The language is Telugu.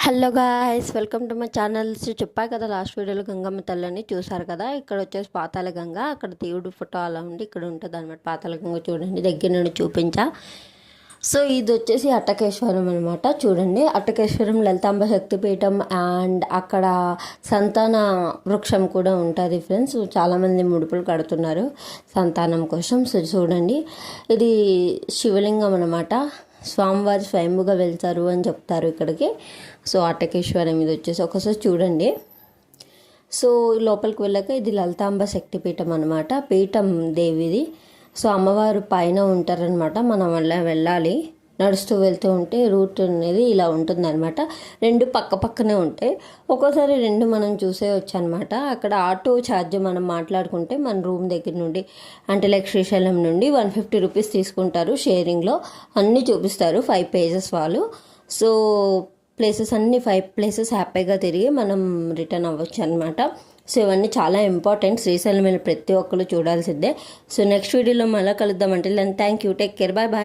Hello guys, welcome to my channel. చెప్పా కదా లాస్ట్ వీడియోలో గంగమ్మ తల్లిని చూసారు కదా. ఇక్కడ వచ్చేసి పాతాళ గంగ, అక్కడ దేవుడు ఫోటో అలా ఉండి ఇక్కడ ఉంటుంది అనమాట. పాతాళ గంగ చూడండి, దగ్గర నుండి చూపించా. సో ఇది వచ్చేసి అట్టకేశ్వరం అనమాట. చూడండి, అట్టకేశ్వరం లలితాంబ శక్తిపీఠం అండ్ అక్కడ సంతాన వృక్షం కూడా ఉంటుంది ఫ్రెండ్స్. చాలామంది ముడుపులు కడుతున్నారు సంతానం కోసం. సో చూడండి, ఇది శివలింగం అనమాట. స్వామివారి స్వయంభుగా వెళ్తారు అని చెప్తారు ఇక్కడికి. సో అట్టకేశ్వరం ఇది వచ్చేసి ఒకసారి చూడండి. సో లోపలికి వెళ్ళాక ఇది లలితాంబ శక్తిపీఠం అనమాట. పీఠం దేవిది. సో అమ్మవారు పైన ఉంటారనమాట. మనం వెళ్ళాలి, నడుస్తూ వెళ్తూ ఉంటే రూట్ అనేది ఇలా ఉంటుందన్నమాట. రెండు పక్క పక్కనే ఉంటాయి. ఒక్కోసారి రెండు మనం చూసేయచ్చు అనమాట. అక్కడ ఆటో ఛార్జ్ మనం మాట్లాడుకుంటే మన రూమ్ దగ్గర నుండి, అంటే లైక్ శ్రీశైలం నుండి 150 రూపీస్ తీసుకుంటారు. షేరింగ్లో అన్నీ చూపిస్తారు, 5 పేజెస్ వాళ్ళు. సో ప్లేసెస్ అన్నీ 5 ప్లేసెస్ హ్యాపీగా తిరిగి మనం రిటర్న్ అవ్వచ్చు అనమాట. సో ఇవన్నీ చాలా ఇంపార్టెంట్. శ్రీశైలం ప్రతి ఒక్కరు చూడాల్సిందే. సో నెక్స్ట్ వీడియోలో మళ్ళీ కలుద్దామంటే thank you, take care, bye bye.